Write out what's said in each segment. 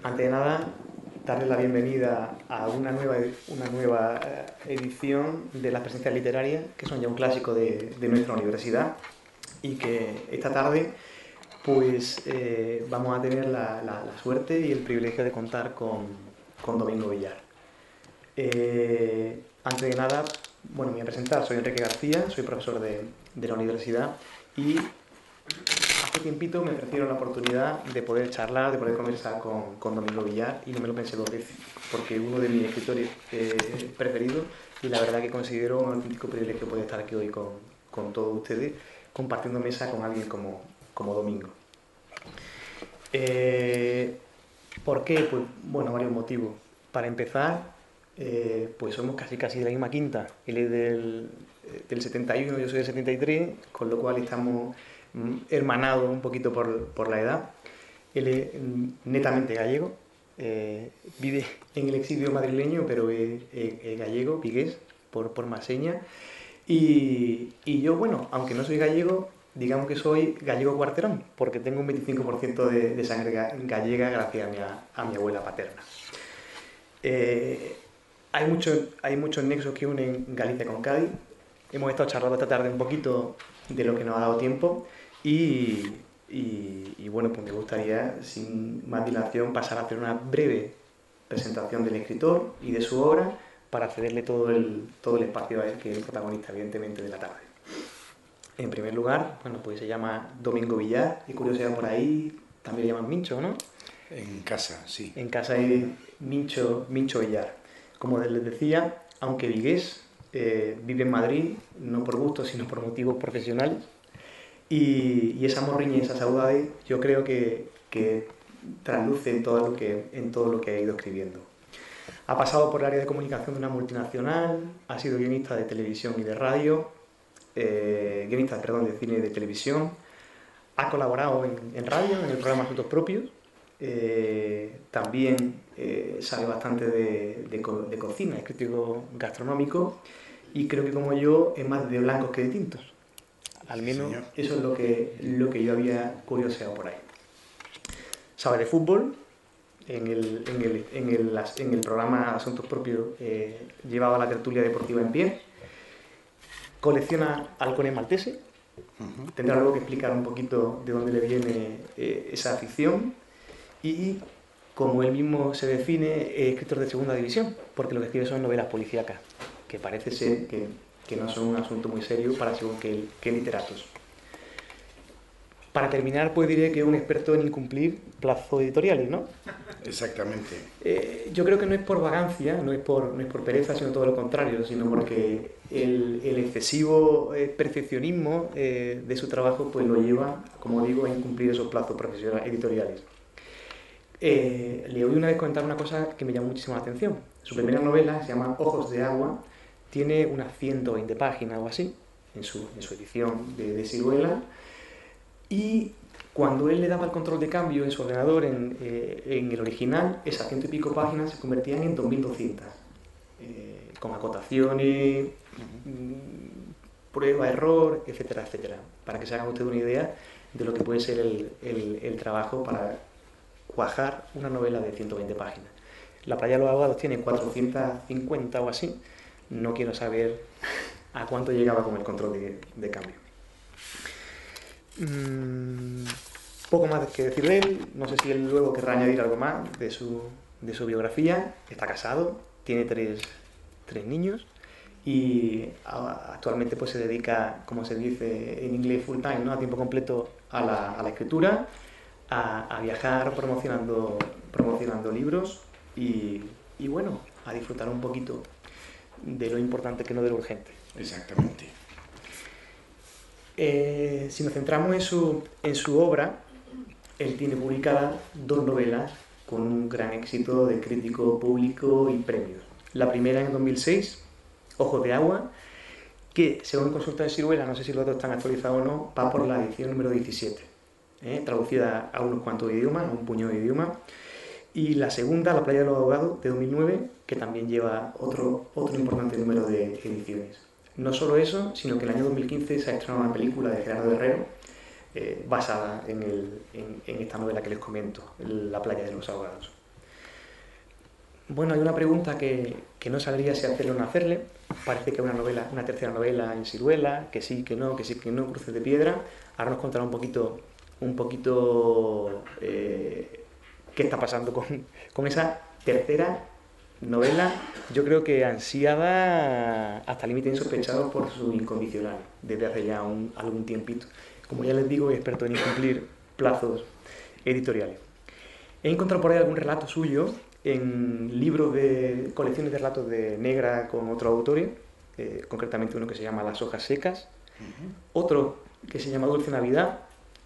Antes de nada, darles la bienvenida a una nueva edición de las presencias literarias, que son ya un clásico de nuestra universidad, y que esta tarde pues vamos a tener la suerte y el privilegio de contar con Domingo Villar. Antes de nada, bueno, me voy a presentar, soy Enrique García, soy profesor de la universidad y hace tiempito me ofrecieron la oportunidad de poder charlar, de poder conversar con Domingo Villar y no me lo pensé dos veces, porque es uno de mis escritores preferidos y la verdad que considero un auténtico privilegio poder estar aquí hoy con todos ustedes compartiendo mesa con alguien como Domingo. ¿Por qué? Pues bueno, varios motivos. Para empezar, pues somos casi de la misma quinta. Él es del 71, yo soy del 73, con lo cual estamos hermanados un poquito por la edad. Él es netamente gallego, vive en el exilio madrileño, pero es gallego, vigués, por más señas. Y yo, bueno, aunque no soy gallego, digamos que soy gallego cuarterón, porque tengo un 25% de sangre gallega gracias a mi abuela paterna. Hay muchos nexos que unen Galicia con Cádiz. Hemos estado charlando esta tarde un poquito de lo que nos ha dado tiempo y bueno, pues me gustaría, sin más dilación, pasar a hacer una breve presentación del escritor y de su obra para cederle todo el espacio a él, que es el protagonista, evidentemente, de la tarde. En primer lugar, bueno, pues se llama Domingo Villar, y curiosidad por ahí, también le llaman Mincho, ¿no? En casa, sí. En casa es Mincho Villar. Como les decía, aunque vigués, vive en Madrid, no por gusto, sino por motivos profesionales. Y esa morriña y esa saudade yo creo que trasluce en todo lo que ha ido escribiendo. Ha pasado por el área de comunicación de una multinacional, ha sido guionista de televisión y de radio, de cine y de televisión, ha colaborado en radio, en el programa Asuntos Propios, también sabe bastante de cocina, es crítico gastronómico y creo que como yo es más de blancos que de tintos. Al menos Señor. eso es lo que yo había curioseado por ahí. Sabe de fútbol, en el programa Asuntos Propios llevaba la tertulia deportiva en pie, colecciona halcones malteses, tendrá luego que explicar un poquito de dónde le viene esa afición y, como él mismo se define, es escritor de segunda división, porque lo que escribe son novelas policíacas, que parece ser que no son un asunto muy serio para según qué literatos. Para terminar, pues diré que es un experto en incumplir plazos editoriales, ¿no? Exactamente. Yo creo que no es por vagancia, no es por pereza, sino todo lo contrario, sino porque el excesivo perfeccionismo de su trabajo pues lo lleva, como digo, a incumplir esos plazos editoriales. Le oí una vez comentar una cosa que me llamó muchísimo la atención. Su primera novela se llama Ojos de Agua, tiene unas 120 páginas o así, en su edición de Siruela, y cuando él le daba el control de cambio en su ordenador, en el original, esas 100 y pico páginas se convertían en 2200, con acotaciones, prueba, error, etcétera, etcétera, para que se hagan ustedes una idea de lo que puede ser el trabajo para cuajar una novela de 120 páginas. La Playa de los Abogados tiene 450 o así, no quiero saber a cuánto llegaba con el control de cambio. Poco más que decir de él, no sé si él luego querrá añadir algo más de su biografía. Está casado, tiene tres niños y actualmente pues se dedica, como se dice en inglés, full time, ¿no? A tiempo completo a la escritura, a viajar promocionando libros y bueno, a disfrutar un poquito de lo importante que no de lo urgente. Exactamente. Si nos centramos en su obra, él tiene publicadas 2 novelas con un gran éxito de crítico, público y premios. La primera en 2006, Ojos de Agua, que según consulta de Siruela, no sé si los datos están actualizados o no, va por la edición número 17, traducida a unos cuantos idiomas, a un puñado de idiomas. Y la segunda, La Playa de los Abogados, de 2009, que también lleva otro importante número de ediciones. No solo eso, sino que en el año 2015 se ha estrenado una película de Gerardo Herrero basada en esta novela que les comento, La Playa de los Abogados. Bueno, hay una pregunta que no sabría si hacerle o no hacerle. Parece que es una novela, una tercera novela en Siruela, que sí, que no, que sí, que no, Cruces de Piedra. Ahora nos contará un poquito qué está pasando con esa tercera novela, yo creo que ansiada hasta el límite insospechado por su incondicional, desde hace ya algún tiempito. Como ya les digo, es experto en incumplir plazos editoriales. He encontrado por ahí algún relato suyo en libros de colecciones de relatos de Negra con otros autores, concretamente uno que se llama Las hojas secas, otro que se llama Dulce Navidad,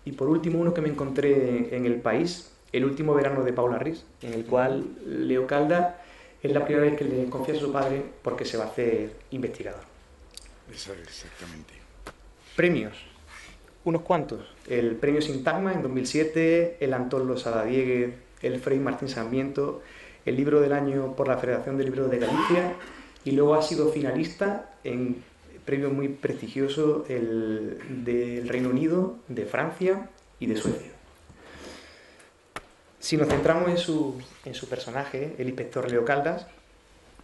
y por último uno que me encontré en El País, El último verano de Paula Rís, en el cual Leo Caldas es la primera vez que le confiesa a su padre porque se va a hacer investigador. Exactamente. Premios, unos cuantos. El premio Sintagma en 2007, el Antón Losada Dieguez, el Frei Martín Sarmiento, el libro del año por la Federación de Libros de Galicia, y luego ha sido finalista en premios muy prestigiosos del Reino Unido, de Francia y de Suecia. Si nos centramos en su personaje, el inspector Leo Caldas,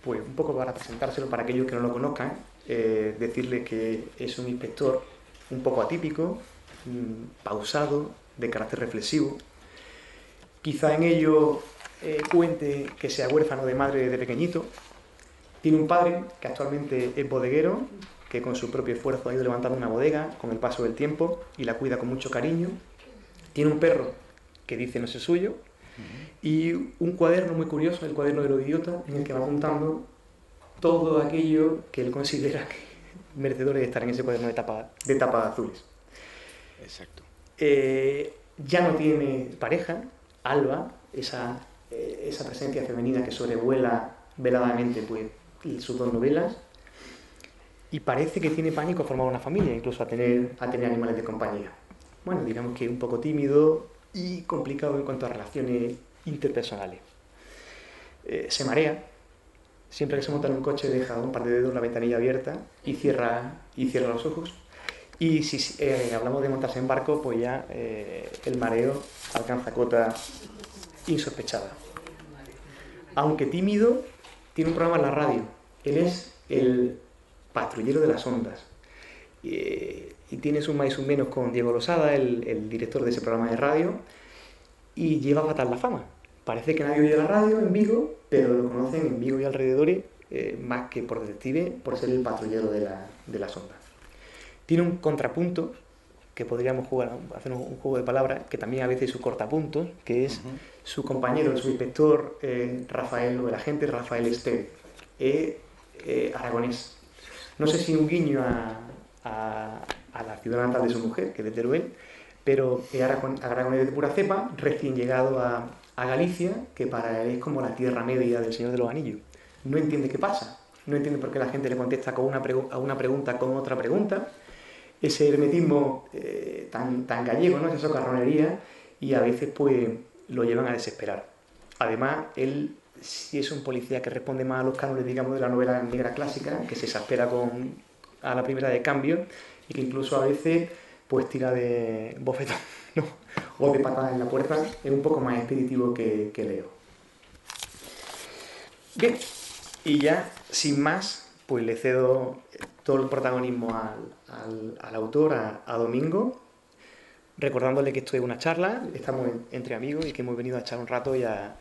pues un poco para presentárselo para aquellos que no lo conozcan, decirle que es un inspector un poco atípico, pausado, de carácter reflexivo. Quizá en ello cuente que sea huérfano de madre de pequeñito. Tiene un padre que actualmente es bodeguero, que con su propio esfuerzo ha ido levantando una bodega con el paso del tiempo y la cuida con mucho cariño. Tiene un perro que dice no ser suyo y un cuaderno muy curioso, el cuaderno de los idiotas, en el que va apuntando todo aquello que él considera merecedores de estar en ese cuaderno de tapas azules. Exacto. Ya no tiene pareja, Alba, esa presencia femenina que sobrevuela veladamente pues, sus dos novelas, y parece que tiene pánico a formar una familia, incluso a tener animales de compañía. Bueno, digamos que un poco tímido y complicado en cuanto a relaciones interpersonales. Se marea, siempre que se monta en un coche deja un par de dedos la ventanilla abierta y cierra los ojos. Y si hablamos de montarse en barco, pues ya el mareo alcanza cota insospechada. Aunque tímido, tiene un programa en la radio. Él es el patrullero de las ondas. Y tiene sus más y sus menos con Diego Losada, el director de ese programa de radio, y lleva fatal la fama. Parece que nadie oye la radio en Vigo, pero lo conocen en Vigo y alrededores, más que por detective, por ser el patrullero de las ondas. Tiene un contrapunto, que podríamos hacer un juego de palabras, que también a veces es su cortapuntos, que es su compañero, su inspector Rafael, o el agente Rafael Esteve, aragonés. No sé si un guiño a la ciudad natal de su mujer, que es de Teruel, pero es aragonés de pura cepa, recién llegado a Galicia, que para él es como la tierra media del Señor de los Anillos. No entiende qué pasa, no entiende por qué la gente le contesta a una pregunta con otra pregunta. Ese hermetismo tan gallego, ¿no? Esa socarronería, y a veces pues lo llevan a desesperar. Además, él sí es un policía que responde más a los cánones, digamos, de la novela negra clásica, que se exaspera a la primera de cambio y que incluso a veces pues tira de bofetón, ¿no? O de patada en la puerta. Es un poco más expeditivo que Leo. Bien, y ya sin más, pues le cedo todo el protagonismo al autor, a Domingo, recordándole que esto es una charla, estamos entre amigos y que hemos venido a echar un rato y a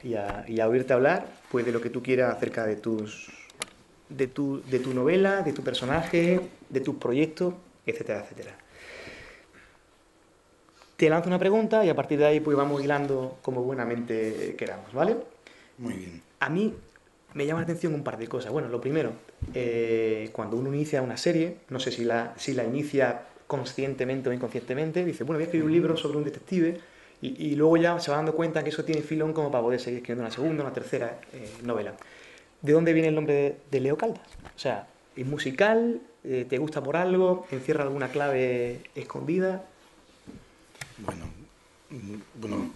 oírte hablar pues de lo que tú quieras acerca de tu novela, de tu personaje, de tus proyectos, etcétera, etcétera. Te lanzo una pregunta y a partir de ahí pues vamos hilando como buenamente queramos, ¿vale? Muy bien. A mí me llama la atención un par de cosas. Bueno, lo primero, cuando uno inicia una serie, no sé si la inicia conscientemente o inconscientemente, dice, bueno, voy a escribir un libro sobre un detective y luego ya se va dando cuenta que eso tiene filón como para poder seguir escribiendo una segunda, una tercera novela. ¿De dónde viene el nombre de Leo Caldas? O sea, ¿es musical? ¿Te gusta por algo? ¿Encierra alguna clave escondida? Bueno,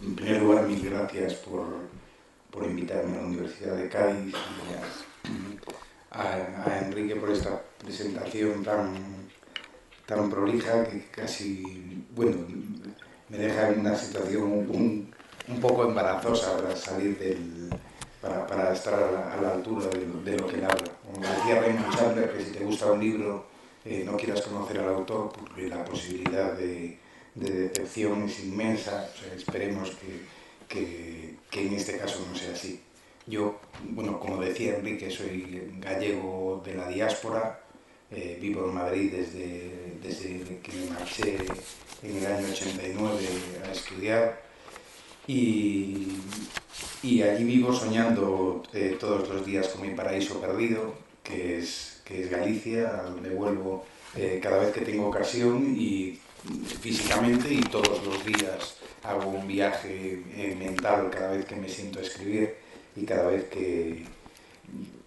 en primer lugar, mil gracias por invitarme a la Universidad de Cádiz y a Enrique por esta presentación tan prolija que casi, bueno, me deja en una situación un poco embarazosa para estar a la altura de lo que él habla. Como decía Raymond Chandler, que si te gusta un libro, no quieras conocer al autor, porque la posibilidad de decepción es inmensa. O sea, esperemos que en este caso no sea así. Yo, bueno, como decía Enrique, soy gallego de la diáspora, vivo en Madrid desde que me marché en el año 89 a estudiar, y allí vivo soñando todos los días con mi paraíso perdido, que es Galicia, a donde vuelvo cada vez que tengo ocasión y físicamente, y todos los días hago un viaje mental cada vez que me siento a escribir y cada vez que,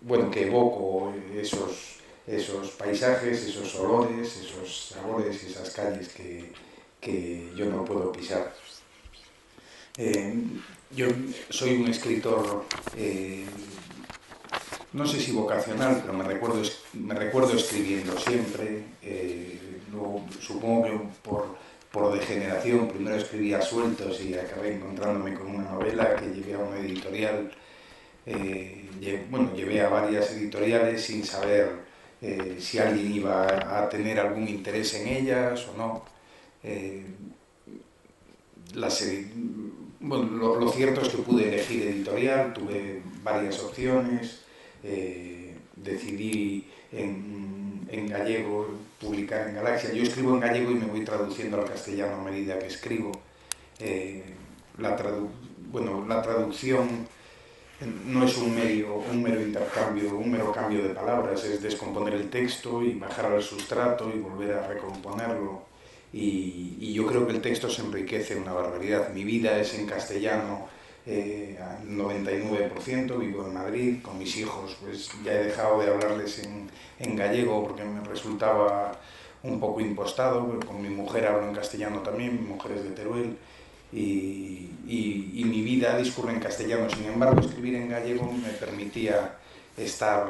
bueno, que evoco esos paisajes, esos olores, esos sabores, esas calles que yo no puedo pisar. Yo soy un escritor, no sé si vocacional, pero me recuerdo escribiendo siempre. Luego, supongo que por degeneración, primero escribía sueltos y acabé encontrándome con una novela que llevé a una editorial. Bueno, llevé a varias editoriales sin saber si alguien iba a tener algún interés en ellas o no. Bueno, lo cierto es que pude elegir editorial, tuve varias opciones, decidí en gallego publicar en Galaxia. Yo escribo en gallego y me voy traduciendo al castellano a medida que escribo. Eh, la, tradu bueno, la traducción no es un mero intercambio, un mero cambio de palabras, es descomponer el texto y bajar al sustrato y volver a recomponerlo. Y yo creo que el texto se enriquece una barbaridad. Mi vida es en castellano al 99%, vivo en Madrid con mis hijos, pues ya he dejado de hablarles en gallego porque me resultaba un poco impostado, pero con mi mujer hablo en castellano también, mi mujer es de Teruel, y mi vida discurre en castellano. Sin embargo, escribir en gallego me permitía estar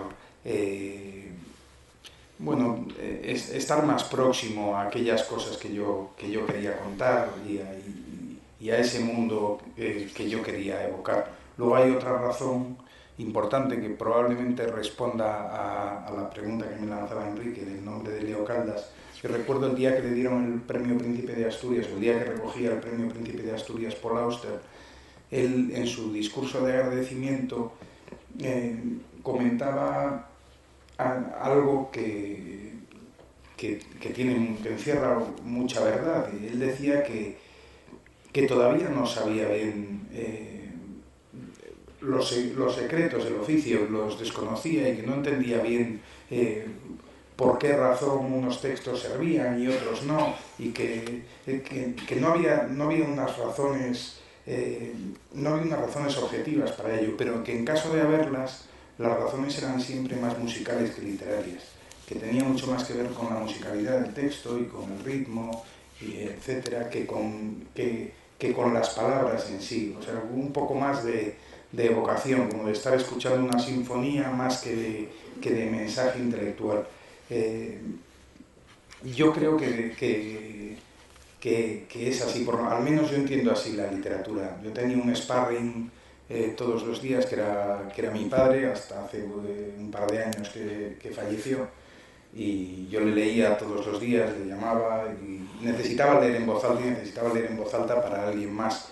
bueno, estar más próximo a aquellas cosas que yo quería contar y a ese mundo que yo quería evocar. Luego hay otra razón importante que probablemente responda a la pregunta que me lanzaba Enrique del nombre de Leo Caldas. Yo recuerdo el día que le dieron el Premio Príncipe de Asturias, el día que recogía el Premio Príncipe de Asturias Paul Auster, él en su discurso de agradecimiento comentaba algo que encierra mucha verdad. Él decía que todavía no sabía bien los secretos del oficio, los desconocía y que no entendía bien por qué razón unos textos servían y otros no, y que no había unas razones no había unas razones objetivas para ello, pero que en caso de haberlas, las razones eran siempre más musicales que literarias, que tenía mucho más que ver con la musicalidad del texto y con el ritmo, etcétera, que con las palabras en sí. O sea, un poco más de evocación, como de estar escuchando una sinfonía más que de mensaje intelectual. Yo creo que es así, al menos yo entiendo así la literatura. Yo tenía un sparring todos los días que era mi padre, hasta hace un par de años que falleció, y yo le leía todos los días, le llamaba, y necesitaba leer en voz alta para alguien más,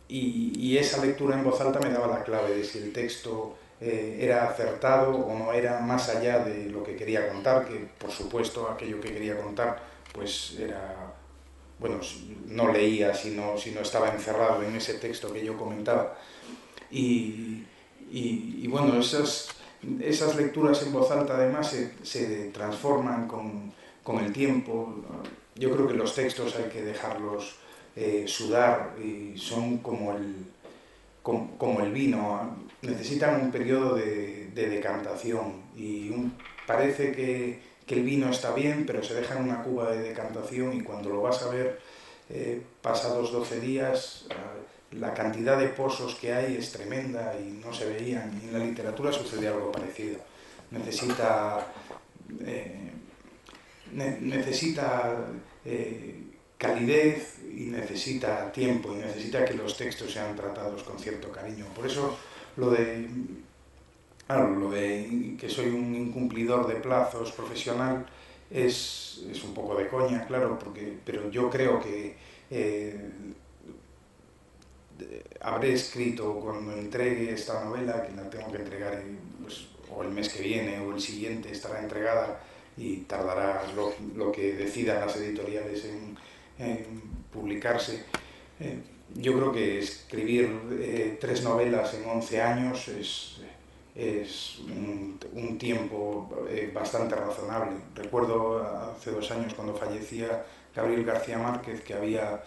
y esa lectura en voz alta me daba la clave de si el texto era acertado o no era, más allá de lo que quería contar, que por supuesto aquello que quería contar pues era, bueno, no leía si no estaba encerrado en ese texto que yo comentaba. Y bueno, esas lecturas en voz alta además se transforman con el tiempo. Yo creo que los textos hay que dejarlos sudar, y son como el vino, necesitan un periodo de decantación, y parece que el vino está bien, pero se deja en una cuba de decantación y cuando lo vas a ver pasados 12 días, la cantidad de pozos que hay es tremenda y no se veían. Y en la literatura sucede algo parecido. Necesita calidez y necesita tiempo y necesita que los textos sean tratados con cierto cariño. Por eso lo de, claro, lo de que soy un incumplidor de plazos profesional es un poco de coña, claro, pero yo creo que habré escrito cuando entregue esta novela, que la tengo que entregar pues, o el mes que viene o el siguiente estará entregada y tardará lo que decidan las editoriales en publicarse. Yo creo que escribir 3 novelas en 11 años es un tiempo bastante razonable. Recuerdo hace 2 años cuando fallecía Gabriel García Márquez que había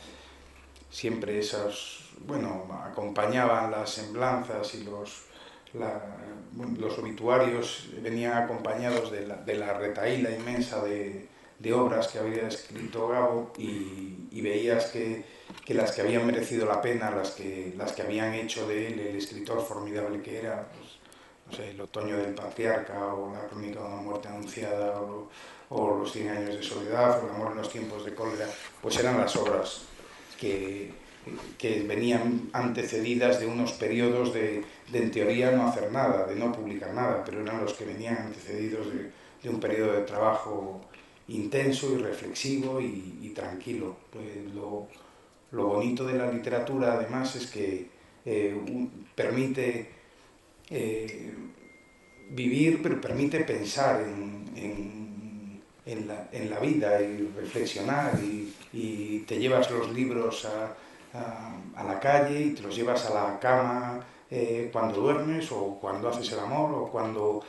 siempre esas, bueno, acompañaban las semblanzas y los obituarios venían acompañados de la retahíla inmensa de obras que había escrito Gabo y veías que las que habían merecido la pena, las que habían hecho de él el escritor formidable que era, pues, no sé, El otoño del patriarca o La crónica de una muerte anunciada o Los 100 años de soledad o El amor en los tiempos de cólera, pues eran las obras que venían antecedidas de unos periodos de en teoría no hacer nada, de no publicar nada, pero eran los que venían antecedidos de un periodo de trabajo intenso y reflexivo y tranquilo. Pues lo bonito de la literatura además es que permite vivir, pero permite pensar en la vida y reflexionar y te llevas los libros a la calle y te los llevas a la cama cuando duermes o cuando haces el amor o cuando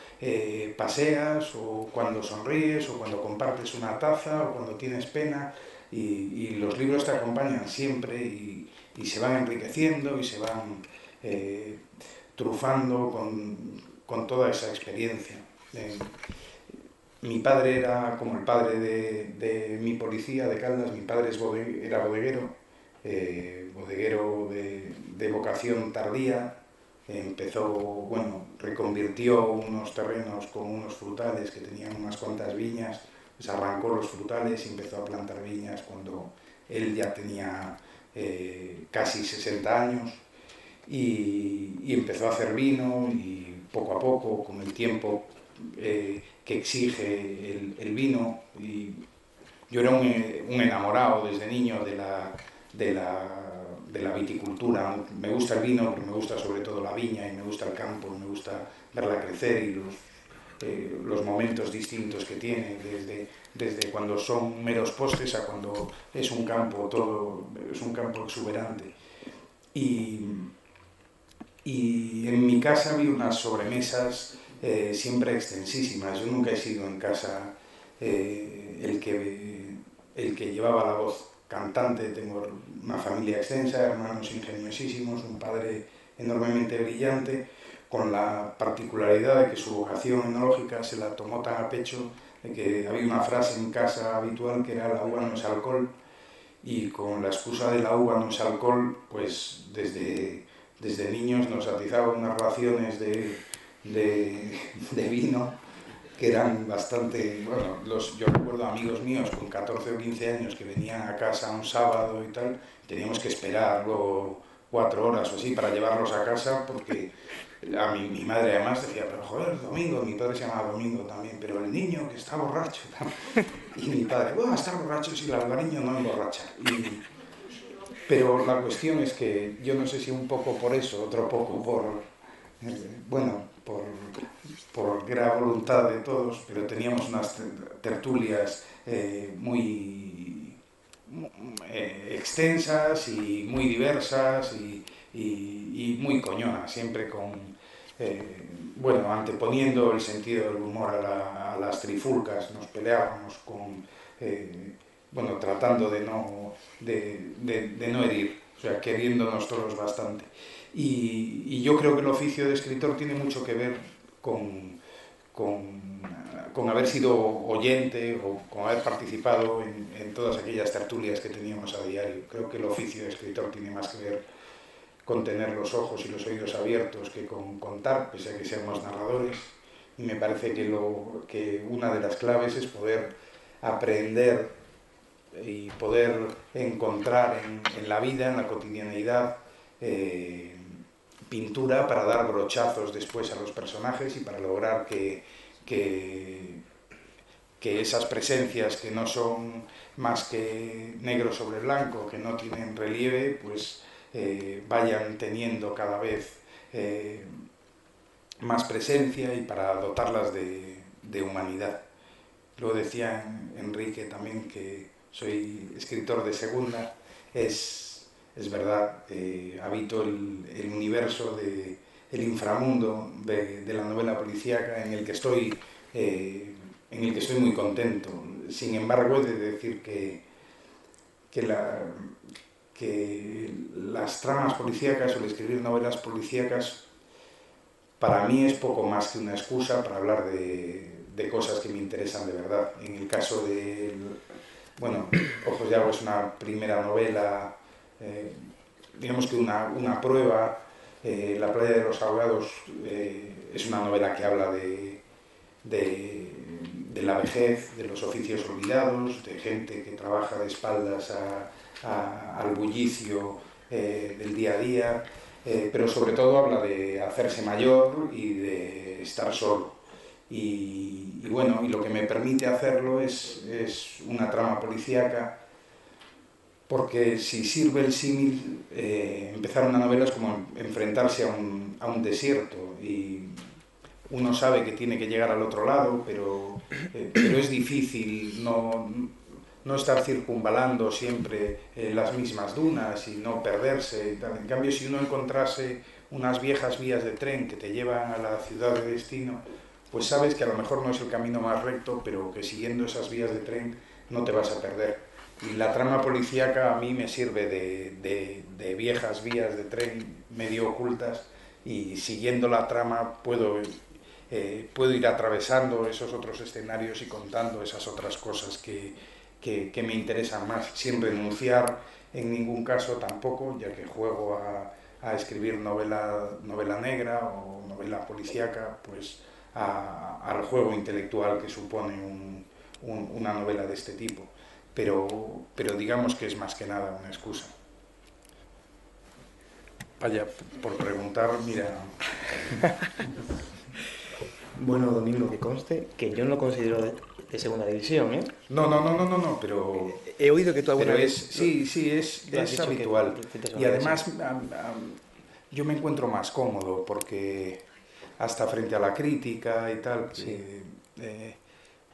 paseas o cuando sonríes o cuando compartes una taza o cuando tienes pena y los libros te acompañan siempre y se van enriqueciendo y se van trufando con toda esa experiencia. Mi padre era como el padre de mi policía de Caldas, mi padre era bodeguero, bodeguero de vocación tardía, empezó, bueno, reconvirtió unos terrenos con unos frutales que tenían unas cuantas viñas, pues arrancó los frutales y empezó a plantar viñas cuando él ya tenía casi 60 años y empezó a hacer vino y poco a poco, con el tiempo que exige el vino, y yo era un enamorado desde niño de la viticultura. Me gusta el vino, pero me gusta sobre todo la viña y me gusta el campo, me gusta verla crecer y los momentos distintos que tiene, desde cuando son meros postes a cuando es un campo todo, es un campo exuberante. Y en mi casa había unas sobremesas siempre extensísimas. Yo nunca he sido en casa el que llevaba la voz cantante. Tengo una familia extensa, hermanos ingeniosísimos, un padre enormemente brillante, con la particularidad de que su vocación enológica se la tomó tan a pecho de que había una frase en casa habitual que era la uva no es alcohol, y con la excusa de la uva no es alcohol, pues desde niños nos atizaban unas raciones de vino que eran bastante, bueno, yo recuerdo amigos míos con 14 o 15 años que venían a casa un sábado y tal, teníamos que esperar luego 4 horas o así para llevarlos a casa porque mi madre además decía, pero joder, Domingo, mi padre se llamaba Domingo también, pero el niño que está borracho, y mi padre, bueno, está borracho, si la niño no emborracha. Pero la cuestión es que yo no sé si un poco por eso, otro poco bueno, por gran voluntad de todos, pero teníamos unas tertulias muy extensas y muy diversas y muy coñonas, siempre con, bueno, anteponiendo el sentido del humor a las trifulcas, nos peleábamos con, bueno, tratando de no herir, o sea, queriéndonos todos bastante. Y yo creo que el oficio de escritor tiene mucho que ver con haber sido oyente o con haber participado en todas aquellas tertulias que teníamos a diario. Creo que el oficio de escritor tiene más que ver con tener los ojos y los oídos abiertos que con contar, pese a que seamos narradores. Y me parece que una de las claves es poder aprender y poder encontrar en la vida, en la cotidianeidad, pintura para dar brochazos después a los personajes y para lograr que esas presencias que no son más que negro sobre blanco, que no tienen relieve, pues vayan teniendo cada vez más presencia y para dotarlas de humanidad. Luego decía Enrique también que soy escritor de segunda, es verdad, habito el universo el inframundo de la novela policíaca en el que estoy muy contento. Sin embargo, he de decir que, que las tramas policíacas o el escribir novelas policíacas para mí es poco más que una excusa para hablar de cosas que me interesan de verdad. En el caso de, bueno, Ojos de Agua es una primera novela, digamos que una prueba. La playa de los ahogados es una novela que habla de la vejez, de los oficios olvidados, de gente que trabaja de espaldas al bullicio del día a día, pero sobre todo habla de hacerse mayor y de estar solo. Y bueno, y lo que me permite hacerlo es una trama policíaca, porque si sirve el símil, empezar una novela es como enfrentarse a un desierto, y uno sabe que tiene que llegar al otro lado, pero es difícil no estar circunvalando siempre las mismas dunas y no perderse y tal. En cambio, si uno encontrase unas viejas vías de tren que te llevan a la ciudad de destino, pues sabes que a lo mejor no es el camino más recto, pero que siguiendo esas vías de tren no te vas a perder. Y la trama policíaca a mí me sirve de viejas vías de tren medio ocultas, y siguiendo la trama puedo ir atravesando esos otros escenarios y contando esas otras cosas que me interesan más, sin renunciar en ningún caso tampoco, ya que juego a escribir novela negra o novela policíaca, pues al juego intelectual que supone una novela de este tipo. Pero digamos que es más que nada una excusa. Vaya, por preguntar, mira... Bueno, Domingo, que conste que yo no lo considero de segunda división, ¿eh? No, pero... He oído que tú alguna Pero vez... sí, es habitual. Y además yo me encuentro más cómodo porque hasta frente a la crítica y tal, Sí.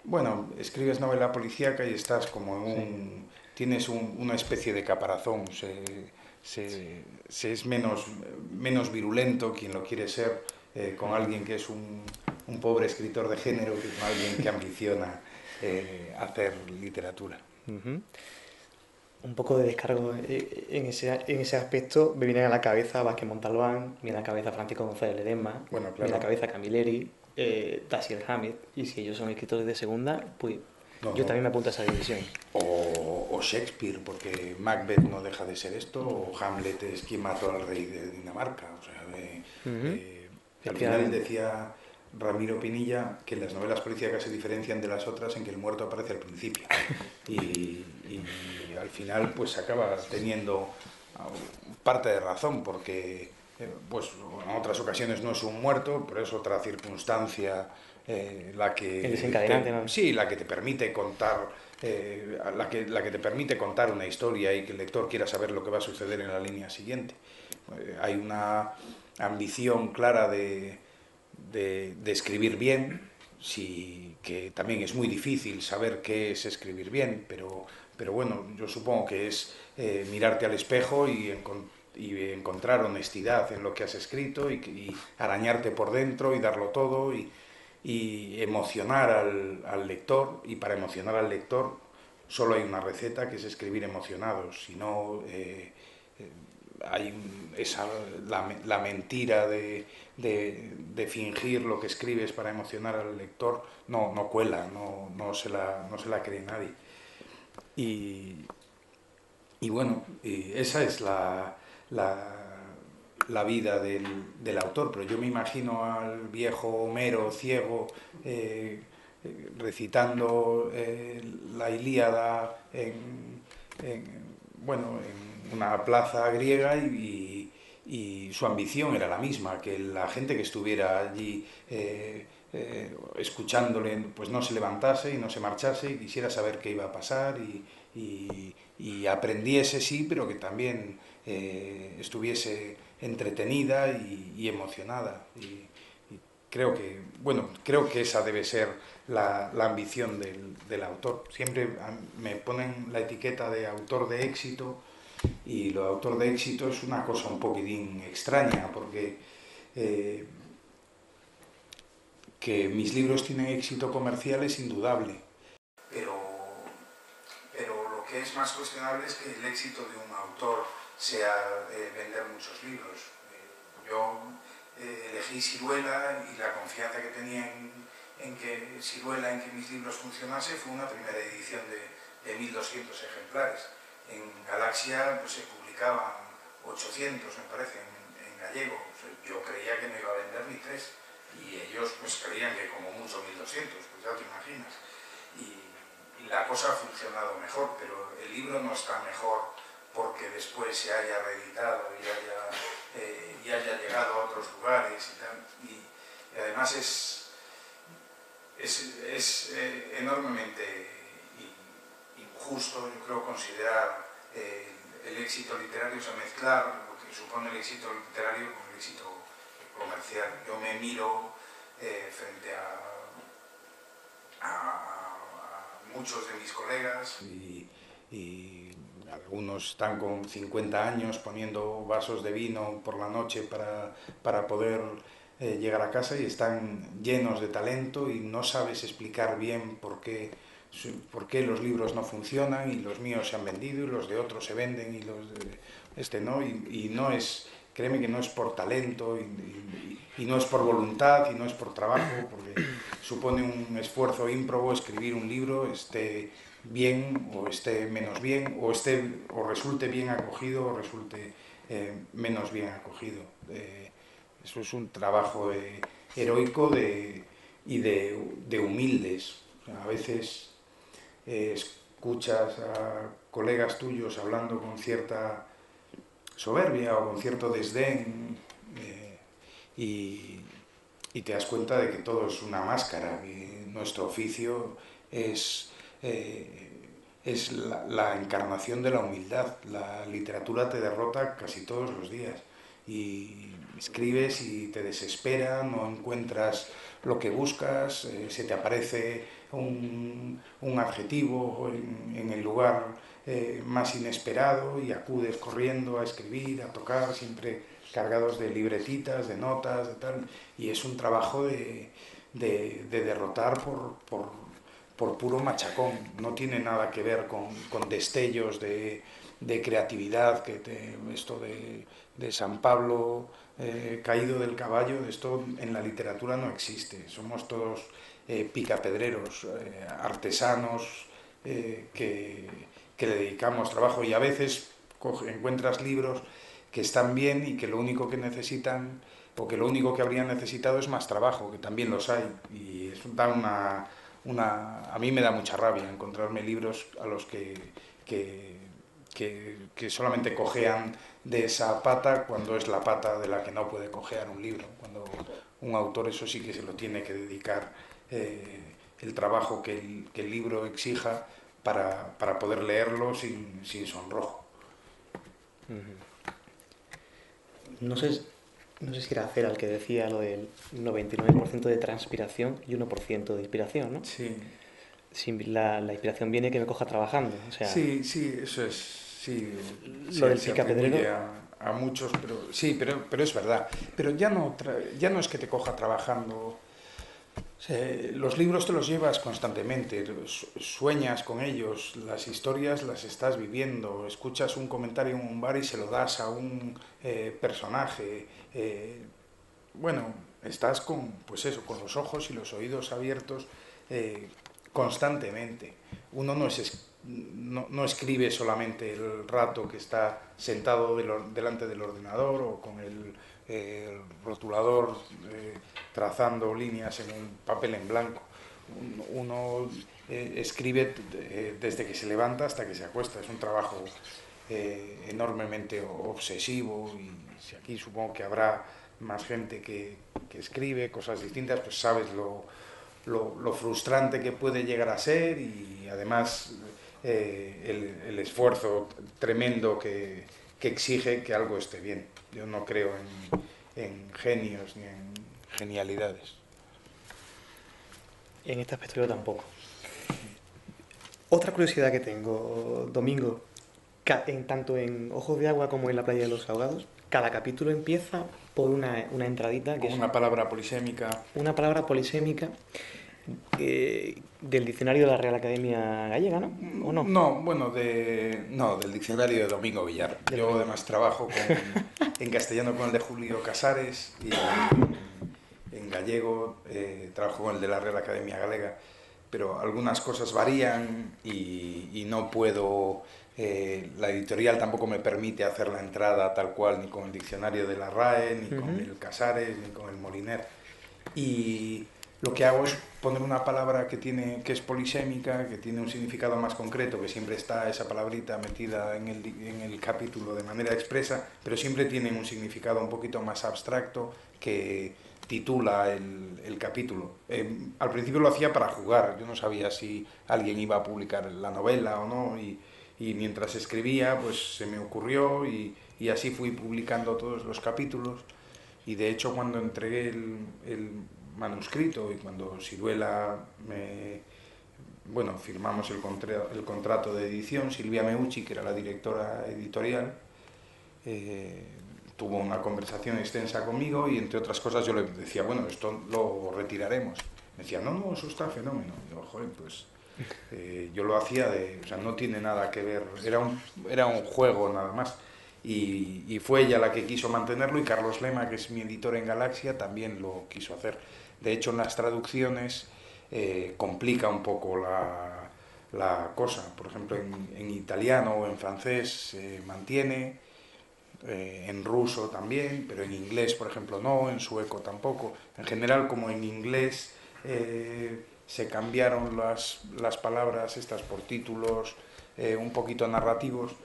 bueno, escribes novela policíaca y estás como en Sí. tienes una especie de caparazón, se es menos virulento quien lo quiere ser con alguien que es un pobre escritor de género que con alguien que ambiciona hacer literatura. Un poco de descargo en ese aspecto me viene a la cabeza Vázquez Montalbán, me viene a la cabeza Francisco González Ledesma, Bueno, me viene a la claro. cabeza Camilleri, Dashiell Hammett, y si ellos son escritores de segunda, pues No, yo no. también me apunto a esa división. O Shakespeare, porque Macbeth no deja de ser esto, o Hamlet es quien mató al rey de Dinamarca. O sea, al final decía Ramiro Pinilla que las novelas policíacas se diferencian de las otras en que el muerto aparece al principio. Y al final pues acaba teniendo parte de razón, porque pues en otras ocasiones no es un muerto, pero es otra circunstancia la El que desencadenante, ¿no? sí, la que te permite contar la que te permite contar una historia y que el lector quiera saber lo que va a suceder en la línea siguiente. Hay una ambición clara de escribir bien, sí, que también es muy difícil saber qué es escribir bien, pero bueno, yo supongo que es mirarte al espejo y encontrar honestidad en lo que has escrito y arañarte por dentro y darlo todo y emocionar al lector, y para emocionar al lector solo hay una receta, que es escribir emocionados. Si no, hay la mentira de fingir lo que escribes para emocionar al lector no cuela, no se la cree nadie. Y bueno, esa es la vida del autor, pero yo me imagino al viejo Homero ciego recitando la Ilíada bueno, en una plaza griega y su ambición era la misma, que la gente que estuviera allí escuchándole pues no se levantase y no se marchase y quisiera saber qué iba a pasar y aprendiese, sí, pero que también estuviese entretenida y emocionada. Y creo que, bueno, creo que esa debe ser la ambición del autor. Siempre me ponen la etiqueta de autor de éxito y lo de autor de éxito es una cosa un poquitín extraña porque eh, que mis libros tienen éxito comercial es indudable. Pero, pero lo que es más cuestionable es que el éxito de un autor sea vender muchos libros. Yo elegí Siruela y la confianza que tenía en que Siruela, en que mis libros funcionase, fue una primera edición de 1200 ejemplares. En Galaxia pues, se publicaban 800, me parece, en gallego. O sea, yo creía que no iba a vender ni 3 y ellos pues creían que como mucho 1200, pues ya te imaginas. Y la cosa ha funcionado mejor, pero el libro no está mejor porque después se haya reeditado y haya llegado a otros lugares y tal. Y además es enormemente injusto, yo creo, considerar el éxito literario, o sea, mezclar lo que supone el éxito literario con el éxito comercial. Yo me miro frente a muchos de mis colegas y algunos están con 50 años poniendo vasos de vino por la noche para poder llegar a casa y están llenos de talento y no sabes explicar bien por qué los libros no funcionan y los míos se han vendido y los de otros se venden y los de este no, y no es, créeme que no es por talento y no es por voluntad y no es por trabajo, porque supone un esfuerzo ímprobo escribir un libro, esté bien o esté menos bien, o resulte bien acogido o resulte menos bien acogido. Eso es un trabajo heroico de humildes. O sea, a veces escuchas a colegas tuyos hablando con cierta soberbia o con cierto desdén y, y te das cuenta de que todo es una máscara, que nuestro oficio es, es la encarnación de la humildad. La literatura te derrota casi todos los días y escribes y te desespera, no encuentras lo que buscas, se te aparece un adjetivo en el lugar más inesperado y acudes corriendo a escribir, a tocar, siempre cargados de libretitas, de notas, de tal, y es un trabajo de derrotar por puro machacón, no tiene nada que ver con destellos de creatividad, esto de San Pablo caído del caballo, esto en la literatura no existe, somos todos picapedreros, artesanos que le dedicamos trabajo y a veces encuentras libros que están bien y que lo único que necesitan o que lo único que habrían necesitado es más trabajo, que también los hay. Y eso da a mí me da mucha rabia encontrarme libros a los que solamente cojean de esa pata cuando es la pata de la que no puede cojear un libro. Cuando un autor eso sí que se lo tiene que dedicar el trabajo que el libro exija para poder leerlo sin sonrojo. No sé, no sé si era Cera el que decía lo del 99% de transpiración y 1% de inspiración, ¿no? Sí. Si la inspiración viene que me coja trabajando, o sea, Sí, sí, eso es. Sí, lo del se atribuye picapedrero. a muchos, pero sí, pero es verdad. Pero ya no es que te coja trabajando. Los libros te los llevas constantemente, sueñas con ellos, las historias las estás viviendo, escuchas un comentario en un bar y se lo das a un personaje. Bueno, estás con, pues eso, con los ojos y los oídos abiertos eh, constantemente. Uno no escribe solamente el rato que está sentado delante del ordenador o con el rotulador trazando líneas en un papel en blanco. Uno escribe desde que se levanta hasta que se acuesta. Es un trabajo enormemente obsesivo, y si aquí supongo que habrá más gente que escribe cosas distintas, pues sabes lo frustrante que puede llegar a ser, y además el esfuerzo tremendo que exige que algo esté bien. Yo no creo en genios ni en genialidades. En este aspecto yo tampoco. Otra curiosidad que tengo, Domingo, tanto en Ojos de Agua como en La Playa de los Ahogados, cada capítulo empieza por una entradita que Con es una palabra polisémica. una palabra polisémica del diccionario de la Real Academia Gallega, ¿no? ¿O no? No, bueno, no, del diccionario de Domingo Villar. De Yo Domingo. además trabajo en castellano con el de Julio Casares, y en gallego trabajo con el de la Real Academia Galega, pero algunas cosas varían y no puedo, la editorial tampoco me permite hacer la entrada tal cual, ni con el diccionario de la RAE, ni con el Casares, ni con el Moliner. Y lo que hago es poner una palabra que es polisémica, que tiene un significado más concreto, que siempre está esa palabrita metida en el capítulo de manera expresa, pero siempre tiene un significado un poquito más abstracto que titula el capítulo. Al principio lo hacía para jugar, yo no sabía si alguien iba a publicar la novela o no, y mientras escribía pues se me ocurrió, y así fui publicando todos los capítulos. Y de hecho cuando entregué el manuscrito, y cuando Siruela firmamos el contrato de edición, Silvia Meucci, que era la directora editorial, tuvo una conversación extensa conmigo, y entre otras cosas yo le decía, bueno, esto lo retiraremos. Me decía, no, eso está fenómeno. Y yo, joder, pues yo lo hacía o sea, no tiene nada que ver, era un juego nada más. Y fue ella la que quiso mantenerlo, y Carlos Lema, que es mi editor en Galaxia, también lo quiso hacer. De hecho, en las traducciones complica un poco la cosa. Por ejemplo, en italiano o en francés se mantiene, en ruso también, pero en inglés, por ejemplo, no, en sueco tampoco. En general, como en inglés se cambiaron las palabras estas por títulos un poquito narrativos,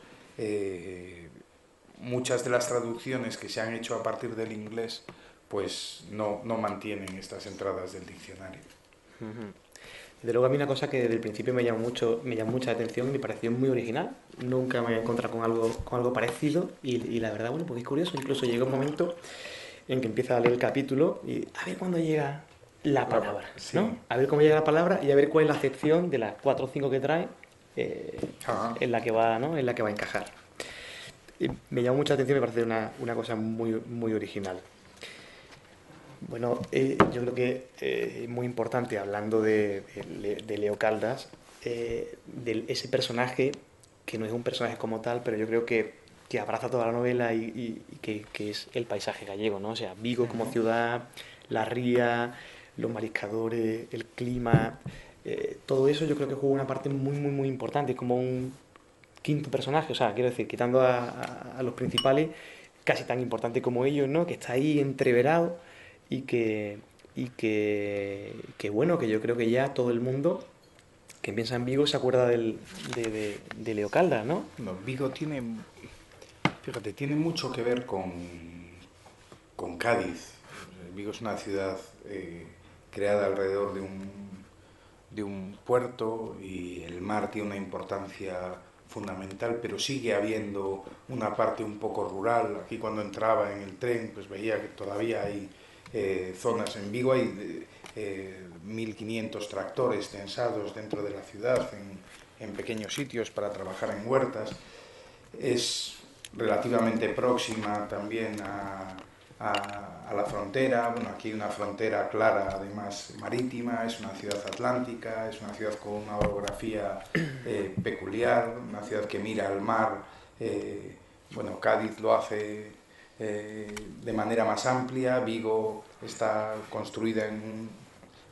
muchas de las traducciones que se han hecho a partir del inglés pues no mantienen estas entradas del diccionario. Desde luego a mí una cosa que desde el principio me llamó mucha atención y me pareció muy original. Nunca me había encontrado con algo parecido y la verdad, bueno, pues es curioso. Incluso llega un momento en que empieza a leer el capítulo y a ver cuándo llega la palabra, Sí. ¿no? A ver cómo llega la palabra y a ver cuál es la acepción de las 4 o 5 que trae en la que va, ¿no? En la que va a encajar. Y me llamó mucha atención y me parece una cosa muy, muy original. Bueno, yo creo que es muy importante, hablando de Leo Caldas, de ese personaje, que no es un personaje como tal, pero yo creo que abraza toda la novela y que es el paisaje gallego, ¿no? O sea, Vigo como ciudad, la ría, los mariscadores, el clima, todo eso yo creo que juega una parte muy, muy, muy importante, como un quinto personaje, o sea, quiero decir, quitando a los principales, casi tan importante como ellos, ¿no? Que está ahí entreverado y que bueno, que yo creo que ya todo el mundo que piensa en Vigo se acuerda de Leo Caldas, ¿no? No, Vigo tiene mucho que ver con Cádiz. Vigo es una ciudad creada alrededor de un puerto, y el mar tiene una importancia fundamental, pero sigue habiendo una parte un poco rural. Aquí cuando entraba en el tren pues veía que todavía hay zonas. En Vigo hay 1.500 tractores tensados dentro de la ciudad, en pequeños sitios para trabajar en huertas. Es relativamente próxima también a la frontera. Bueno, aquí hay una frontera clara, además marítima, es una ciudad atlántica, es una ciudad con una orografía peculiar, una ciudad que mira al mar. Bueno, Cádiz lo hace de manera más amplia. Vigo está construida en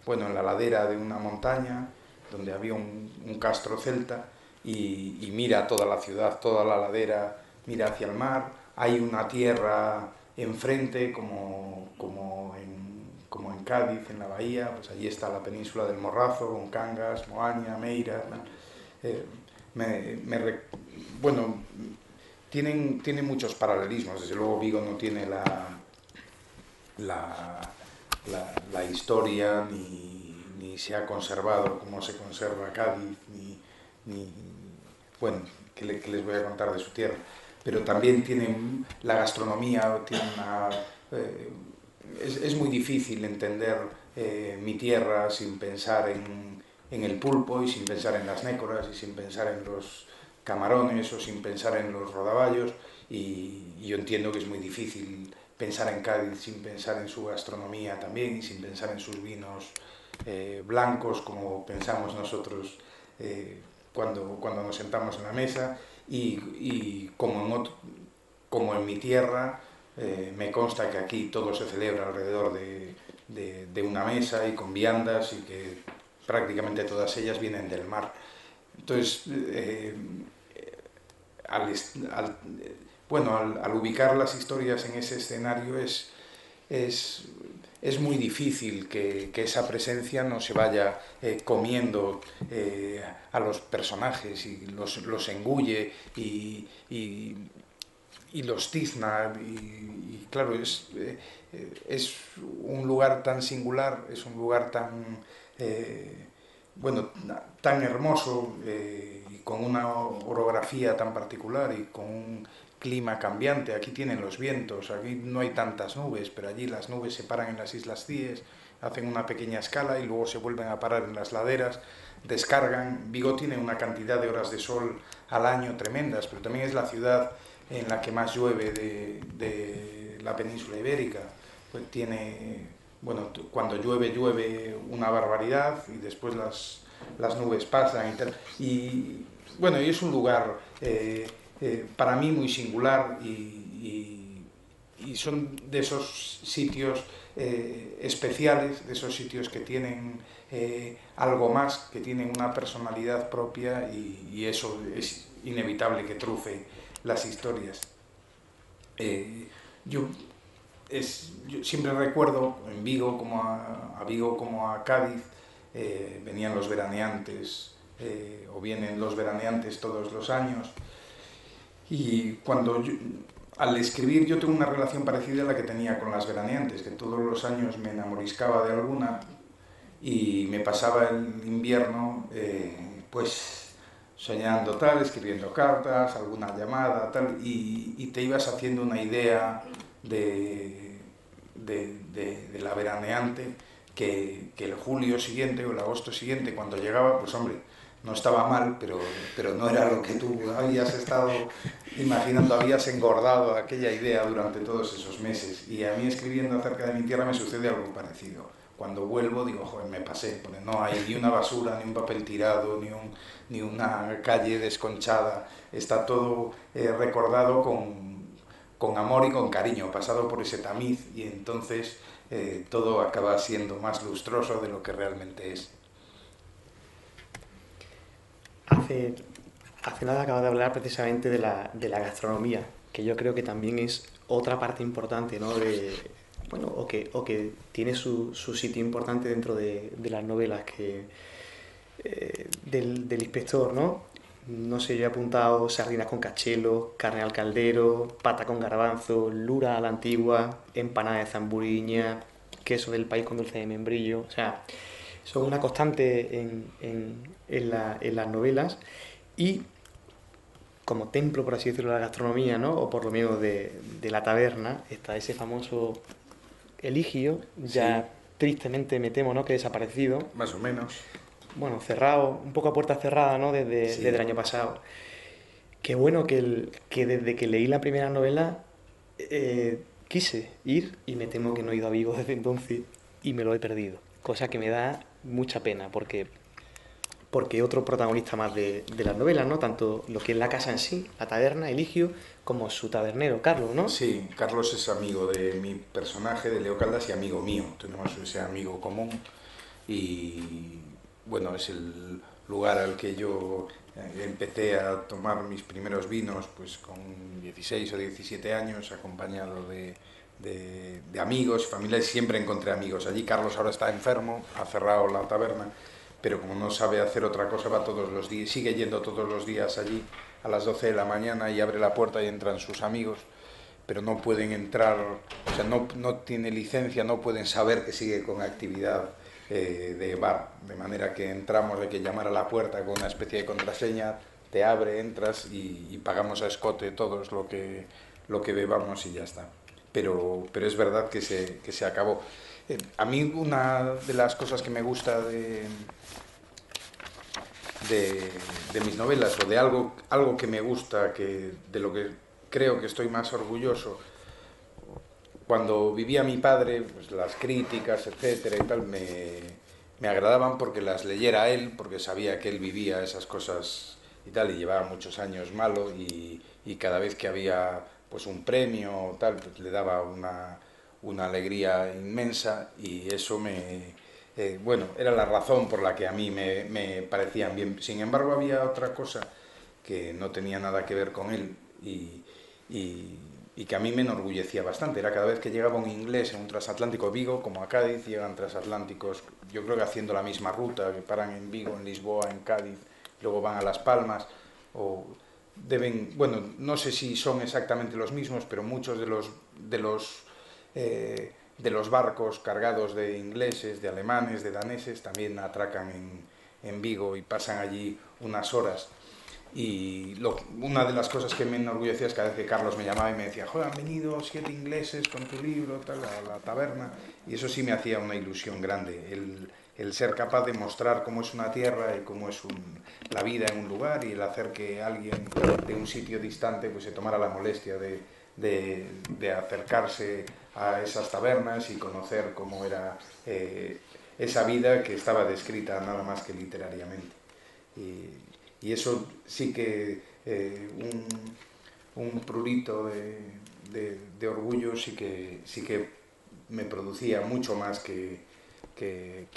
la ladera de una montaña donde había un castro celta, y mira toda la ciudad, toda la ladera, mira hacia el mar. Hay una tierra enfrente, como como en Cádiz, en la bahía, pues allí está la península del Morrazo, con Cangas, Moaña, Meira, ¿no? Eh, bueno, tienen muchos paralelismos. Desde luego Vigo no tiene la, la historia ni se ha conservado como se conserva Cádiz, ni bueno, que les voy a contar de su tierra. Pero también tienen la gastronomía, tiene es muy difícil entender mi tierra sin pensar en el pulpo y sin pensar en las nécoras y sin pensar en los camarones o sin pensar en los rodaballos, y yo entiendo que es muy difícil pensar en Cádiz sin pensar en su gastronomía también y sin pensar en sus vinos blancos como pensamos nosotros cuando nos sentamos en la mesa, y como en mi tierra me consta que aquí todo se celebra alrededor de una mesa y con viandas, y que prácticamente todas ellas vienen del mar. Entonces, al ubicar las historias en ese escenario es, es muy difícil que esa presencia no se vaya comiendo a los personajes y los engulle y los tizna. Y claro, es un lugar tan singular, es un lugar tan, bueno, tan hermoso y con una orografía tan particular y con un clima cambiante. Aquí tienen los vientos, aquí no hay tantas nubes, pero allí las nubes se paran en las Islas Cíes, hacen una pequeña escala y luego se vuelven a parar en las laderas, descargan. Vigo tiene una cantidad de horas de sol al año tremendas, pero también es la ciudad en la que más llueve de la península ibérica. Pues tiene, bueno, cuando llueve una barbaridad y después las nubes pasan y tal. Y bueno, y es un lugar para mí muy singular, y son de esos sitios especiales, de esos sitios que tienen algo más, que tienen una personalidad propia, y eso es inevitable que trufe las historias. Eh, yo, yo siempre recuerdo en Vigo, como a Vigo como a Cádiz, venían los veraneantes, o vienen los veraneantes todos los años, y al escribir yo tengo una relación parecida a la que tenía con las veraneantes, que todos los años me enamoriscaba de alguna y me pasaba el invierno pues soñando tal, escribiendo cartas, alguna llamada, tal, y te ibas haciendo una idea de la veraneante que el julio siguiente o el agosto siguiente, cuando llegaba, pues hombre, no estaba mal, pero no era lo que tú habías estado imaginando, habías engordado aquella idea durante todos esos meses. Y a mí, escribiendo acerca de mi tierra, me sucede algo parecido. Cuando vuelvo digo, joder, me pasé, porque no hay ni una basura, ni un papel tirado, ni una calle desconchada. Está todo recordado con amor y con cariño, pasado por ese tamiz, y entonces todo acaba siendo más lustroso de lo que realmente es. Hace, hace nada acabas de hablar precisamente de la gastronomía, que yo creo que también es otra parte importante, ¿no? Bueno, o que tiene su sitio importante dentro de las novelas del inspector, ¿no? No sé, yo he apuntado sardinas con cachelo, carne al caldero, pata con garbanzo, lura a la antigua, empanada de zamburiña, queso del país con dulce de membrillo. O sea, son una constante en las novelas, y como templo, por así decirlo, de la gastronomía, ¿no? O por lo menos de la taberna, está ese famoso Eligio, Sí, ya tristemente me temo, ¿no?, que desaparecido. más o menos. Bueno, cerrado, un poco a puerta cerrada, ¿no?, desde el Sí. año pasado. Qué bueno que desde que leí la primera novela quise ir, y me temo que no he ido a Vigo desde entonces y me lo he perdido. Cosa que me da mucha pena, porque otro protagonista más de las novelas, ¿no? Tanto lo que es la casa en sí, la taberna, Eligio, como su tabernero, Carlos, ¿no? Sí, Carlos es amigo de mi personaje, de Leo Caldas, y amigo mío. Tenemos ese amigo común, y bueno, es el lugar al que yo empecé a tomar mis primeros vinos, pues con 16 o 17 años, acompañado de amigos, familiares, siempre encontré amigos. Allí Carlos ahora está enfermo, ha cerrado la taberna, pero como no sabe hacer otra cosa, va todos los días, sigue yendo todos los días allí a las 12 de la mañana y abre la puerta y entran sus amigos, pero no pueden entrar, o sea, no tiene licencia, no pueden saber que sigue con actividad de bar, de manera que entramos, hay que llamar a la puerta con una especie de contraseña, te abre, entras y pagamos a escote todos lo que bebamos y ya está. Pero es verdad que se acabó. A mí una de las cosas que me gusta de mis novelas, o de algo que me gusta, de lo que creo que estoy más orgulloso, cuando vivía mi padre, pues las críticas, etcétera y tal, me agradaban porque las leyera él, porque sabía que él vivía esas cosas y tal, y llevaba muchos años malo, y cada vez que había pues un premio o tal, pues le daba una alegría inmensa, y eso bueno, era la razón por la que a mí me parecían bien. Sin embargo, había otra cosa que no tenía nada que ver con él, y, y que a mí me enorgullecía bastante. Era cada vez que llegaba un inglés en un transatlántico, Vigo, como a Cádiz, llegan transatlánticos, yo creo que haciendo la misma ruta, que paran en Vigo, en Lisboa, en Cádiz, luego van a Las Palmas, o deben, bueno, no sé si son exactamente los mismos, pero muchos de los barcos cargados de ingleses, de alemanes, de daneses, también atracan en Vigo y pasan allí unas horas. Y una de las cosas que me enorgullecía es cada vez que Carlos me llamaba y me decía: joder, han venido 7 ingleses con tu libro, tal, a la taberna. Y eso sí me hacía una ilusión grande, el ser capaz de mostrar cómo es una tierra y cómo es la vida en un lugar, y el hacer que alguien de un sitio distante pues se tomara la molestia de acercarse a esas tabernas y conocer cómo era esa vida que estaba descrita nada más que literariamente. Y eso sí que un prurito de orgullo sí que me producía mucho más que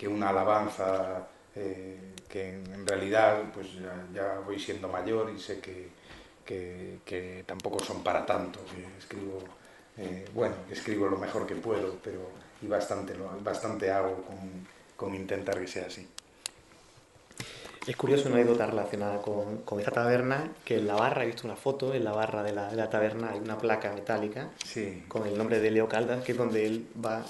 una alabanza, que en realidad pues ya voy siendo mayor y sé que tampoco son para tanto, que escribo, bueno, que escribo lo mejor que puedo, pero y bastante hago con intentar que sea así. Es curioso una anécdota relacionada con esta taberna, que en la barra, he visto una foto, en la barra de la taberna hay una placa metálica Sí. con el nombre de Leo Caldas, que es donde él va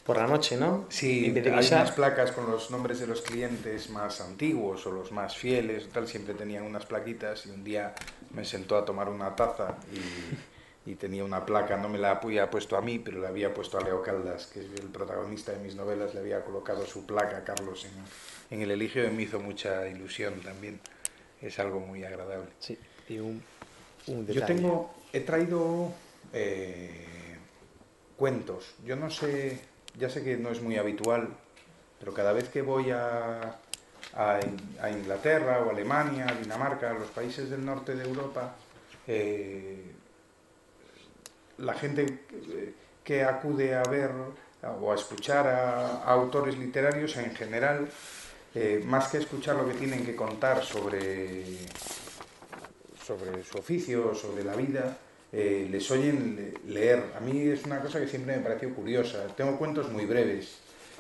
por la noche, ¿no? En Sí, vez de hay unas guisar, placas con los nombres de los clientes más antiguos o los más fieles, tal, siempre tenían unas plaquitas, y un día me sentó a tomar una taza y tenía una placa, no me la había puesto a mí, pero le había puesto a Leo Caldas, que es el protagonista de mis novelas, le había colocado su placa a Carlos en el Eligio, y me hizo mucha ilusión también, es algo muy agradable. sí, y un Yo detalle. he traído cuentos, yo no sé, ya sé que no es muy habitual, pero cada vez que voy a Inglaterra o Alemania, a Dinamarca, a los países del norte de Europa, eh, la gente que acude a ver o a escuchar a autores literarios en general, más que escuchar lo que tienen que contar sobre su oficio, sobre la vida, les oyen leer. A mí es una cosa que siempre me pareció curiosa. Tengo cuentos muy breves.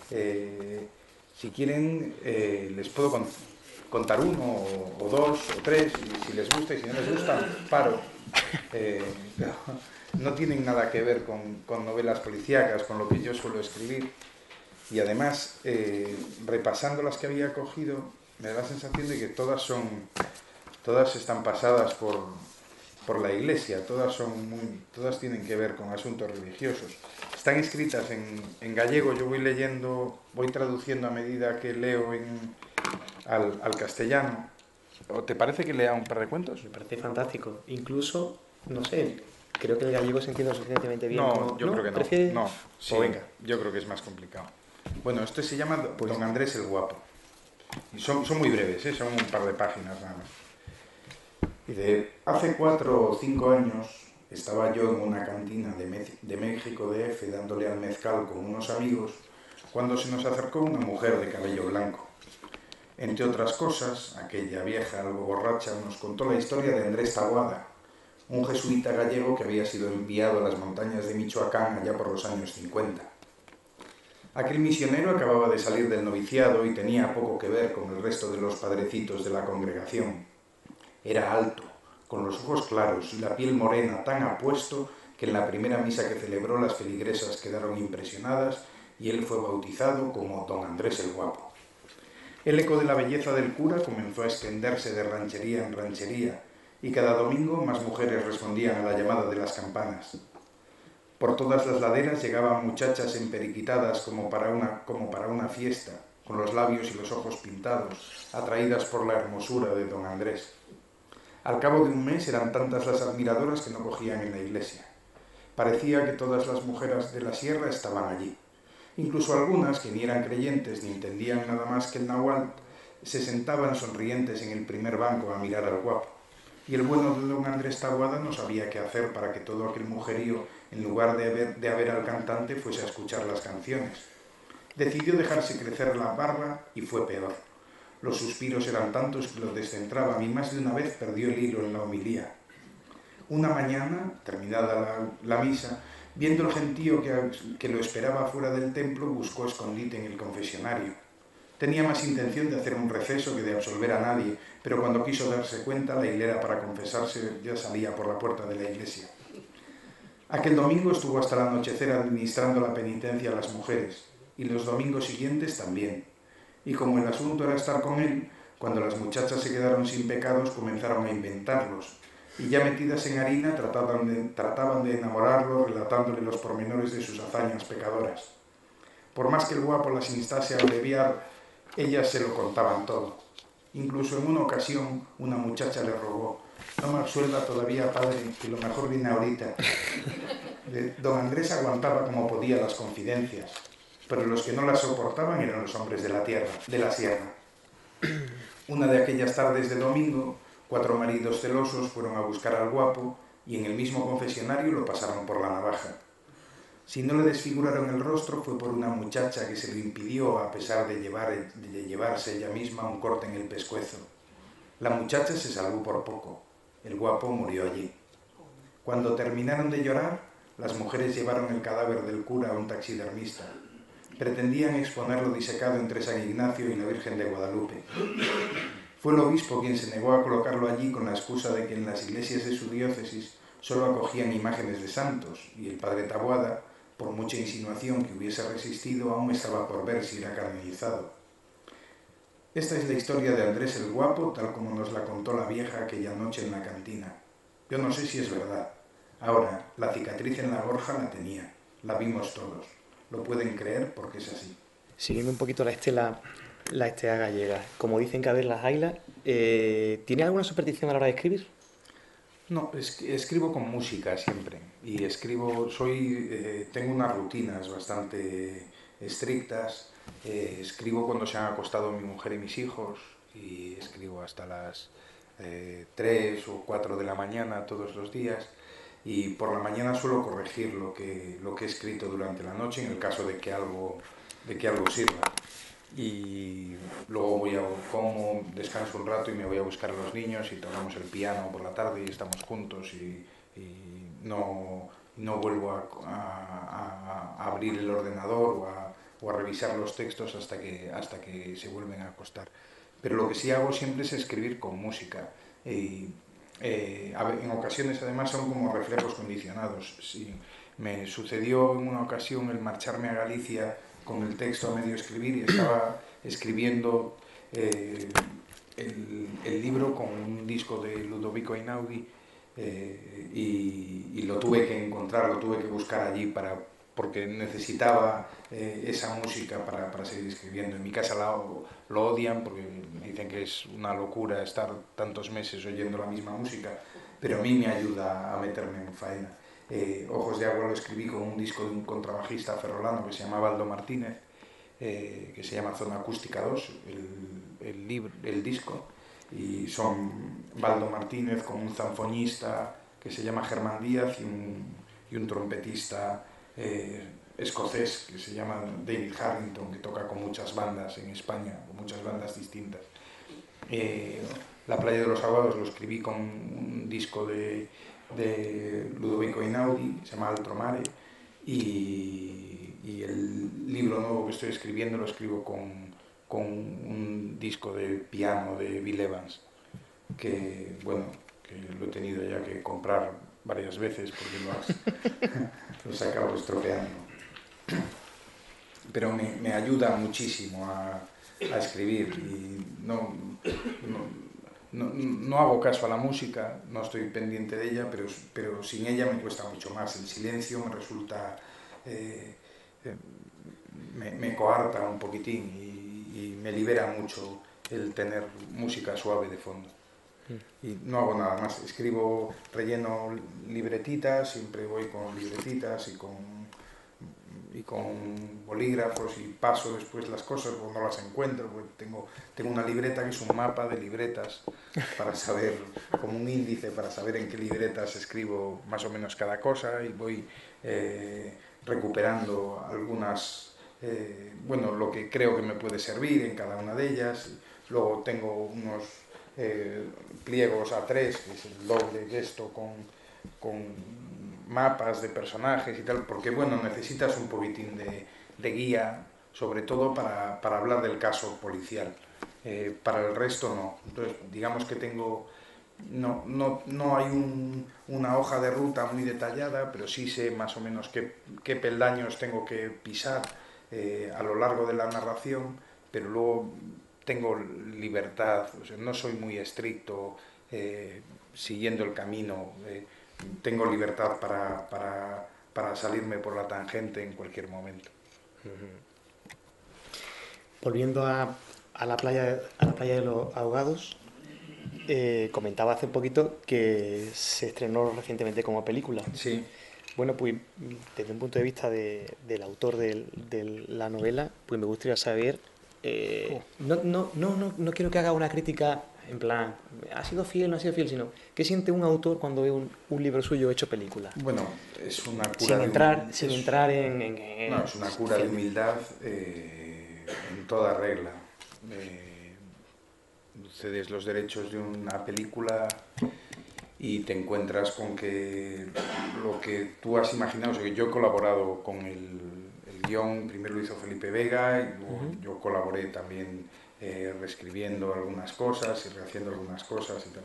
Si quieren, les puedo contar uno o dos o tres, y si les gusta, y si no les gusta, paro. Pero no tienen nada que ver con novelas policíacas, con lo que yo suelo escribir. Y además, repasando las que había cogido, me da la sensación de que todas están pasadas por la Iglesia, todas tienen que ver con asuntos religiosos. Están escritas en gallego, yo voy leyendo, voy traduciendo a medida que leo al castellano. ¿O te parece que lea un par de cuentos? Me parece fantástico. Incluso, no sé, creo que el gallego se entiende suficientemente bien No, como... yo creo ¿No? que no. ¿Prefieres? No, Pues sí, venga. yo creo que es más complicado. Bueno, este se llama Pues Don Andrés el Guapo. Y son muy breves, son un par de páginas nada más. Dice: hace 4 o 5 años estaba yo en una cantina de México DF dándole al mezcal con unos amigos, cuando se nos acercó una mujer de cabello blanco. Entre otras cosas, aquella vieja algo borracha nos contó la historia de Andrés Taboada, un jesuita gallego que había sido enviado a las montañas de Michoacán allá por los años 50. Aquel misionero acababa de salir del noviciado y tenía poco que ver con el resto de los padrecitos de la congregación. Era alto, con los ojos claros y la piel morena tan apuesto que en la primera misa que celebró las feligresas quedaron impresionadas y él fue bautizado como Don Andrés el Guapo. El eco de la belleza del cura comenzó a extenderse de ranchería en ranchería y cada domingo más mujeres respondían a la llamada de las campanas. Por todas las laderas llegaban muchachas emperiquitadas como para una fiesta, con los labios y los ojos pintados, atraídas por la hermosura de Don Andrés. Al cabo de un mes eran tantas las admiradoras que no cogían en la iglesia. Parecía que todas las mujeres de la sierra estaban allí. Incluso algunas, que ni eran creyentes ni entendían nada más que el náhuatl, se sentaban sonrientes en el primer banco a mirar al guapo. Y el bueno de don Andrés Taboada no sabía qué hacer para que todo aquel mujerío, en lugar de haber al cantante, fuese a escuchar las canciones. Decidió dejarse crecer la barba y fue peor. Los suspiros eran tantos que lo descentraban y más de una vez perdió el hilo en la homilía. Una mañana, terminada la misa, viendo el gentío que lo esperaba fuera del templo, buscó escondite en el confesionario. Tenía más intención de hacer un receso que de absolver a nadie, pero cuando quiso darse cuenta, la hilera para confesarse ya salía por la puerta de la iglesia. Aquel domingo estuvo hasta el anochecer administrando la penitencia a las mujeres, y los domingos siguientes también. Y como el asunto era estar con él, cuando las muchachas se quedaron sin pecados, comenzaron a inventarlos, y ya metidas en harina trataban de enamorarlo relatándole los pormenores de sus hazañas pecadoras. Por más que el guapo las instase a abreviar, ellas se lo contaban todo. Incluso en una ocasión una muchacha le rogó: no me absuelva todavía, padre, que lo mejor viene ahorita. Don Andrés aguantaba como podía las confidencias, pero los que no las soportaban eran los hombres de la sierra. Una de aquellas tardes de domingo, 4 maridos celosos fueron a buscar al guapo y en el mismo confesionario lo pasaron por la navaja. Si no le desfiguraron el rostro fue por una muchacha que se lo impidió a pesar de llevarse ella misma un corte en el pescuezo. La muchacha se salvó por poco. El guapo murió allí. Cuando terminaron de llorar, las mujeres llevaron el cadáver del cura a un taxidermista. Pretendían exponerlo disecado entre San Ignacio y la Virgen de Guadalupe. Fue el obispo quien se negó a colocarlo allí con la excusa de que en las iglesias de su diócesis solo acogían imágenes de santos y el padre Taboada, por mucha insinuación que hubiese resistido, aún estaba por ver si era canonizado. Esta es la historia de Andrés el Guapo, tal como nos la contó la vieja aquella noche en la cantina. Yo no sé si es verdad. Ahora, la cicatriz en la gorja la tenía. La vimos todos. Lo pueden creer porque es así. Siguiendo un poquito la estela gallega, como dicen que a ver las ailas, ¿tiene alguna superstición a la hora de escribir? No, escribo con música siempre y tengo unas rutinas bastante estrictas. Escribo cuando se han acostado mi mujer y mis hijos y escribo hasta las 3 o 4 de la mañana todos los días, y por la mañana suelo corregir lo que he escrito durante la noche en el caso de que algo sirva. Y luego como, descanso un rato y me voy a buscar a los niños y tocamos el piano por la tarde y estamos juntos y no vuelvo a abrir el ordenador o a revisar los textos hasta que se vuelven a acostar. Pero lo que sí hago siempre es escribir con música. En ocasiones además son como reflejos condicionados. Sí, me sucedió en una ocasión el marcharme a Galicia con el texto a medio escribir y estaba escribiendo el libro con un disco de Ludovico Einaudi y lo tuve que encontrar, lo tuve que buscar allí porque necesitaba esa música para seguir escribiendo. En mi casa lo odian porque me dicen que es una locura estar tantos meses oyendo la misma música, pero a mí me ayuda a meterme en faena. Ojos de agua lo escribí con un disco de un contrabajista ferrolano que se llama Baldo Martínez, que se llama Zona Acústica 2, el disco, y son Baldo Martínez con un zanfonista que se llama Germán Díaz y un trompetista escocés que se llama David Harrington, que toca con muchas bandas en España, con muchas bandas distintas. La playa de los Aguados lo escribí con un disco de de Ludovico Einaudi, se llama Altro Mare, y el libro nuevo que estoy escribiendo lo escribo con un disco de piano de Bill Evans, que bueno, que lo he tenido ya que comprar varias veces porque los acabo estropeando. Pero me ayuda muchísimo a escribir y no hago caso a la música, no estoy pendiente de ella, pero sin ella me cuesta mucho más. El silencio me resulta, eh, eh, me coarta un poquitín y me libera mucho el tener música suave de fondo. Y no hago nada más, escribo, relleno libretitas, siempre voy con libretitas y con bolígrafos y paso después las cosas cuando no las encuentro, porque tengo una libreta que es un mapa de libretas para saber, como un índice para saber en qué libretas escribo más o menos cada cosa, y voy recuperando algunas, bueno, lo que creo que me puede servir en cada una de ellas. Luego tengo unos pliegos A3, que es el doble de esto, con mapas de personajes y tal, porque bueno, necesitas un poquitín de guía, sobre todo para hablar del caso policial. Para el resto no. Entonces, digamos que no hay una hoja de ruta muy detallada, pero sí sé más o menos qué peldaños tengo que pisar a lo largo de la narración, pero luego tengo libertad, o sea, no soy muy estricto siguiendo el camino, tengo libertad para salirme por la tangente en cualquier momento. Volviendo a la playa de los Ahogados, comentaba hace poquito que se estrenó recientemente como película. Sí. Bueno, pues desde un punto de vista del autor de la novela, pues me gustaría saber, no quiero que haga una crítica en plan, ha sido fiel, no ha sido fiel, sino qué siente un autor cuando ve un libro suyo hecho película. Bueno, es una cura Sin entrar no, es una cura de humildad en toda regla. Cedes los derechos de una película y te encuentras con que lo que tú has imaginado, o sea, que yo he colaborado con el guión, primero lo hizo Felipe Vega y luego yo colaboré también reescribiendo algunas cosas y rehaciendo algunas cosas y tal.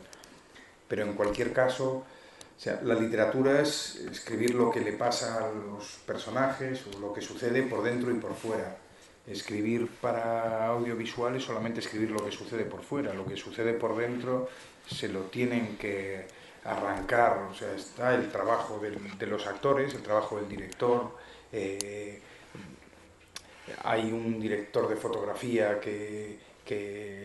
Pero en cualquier caso, o sea, la literatura es escribir lo que le pasa a los personajes o lo que sucede por dentro y por fuera. Escribir para audiovisual es solamente escribir lo que sucede por fuera. Lo que sucede por dentro se lo tienen que arrancar. O sea, está el trabajo de los actores, el trabajo del director. Hay un director de fotografía que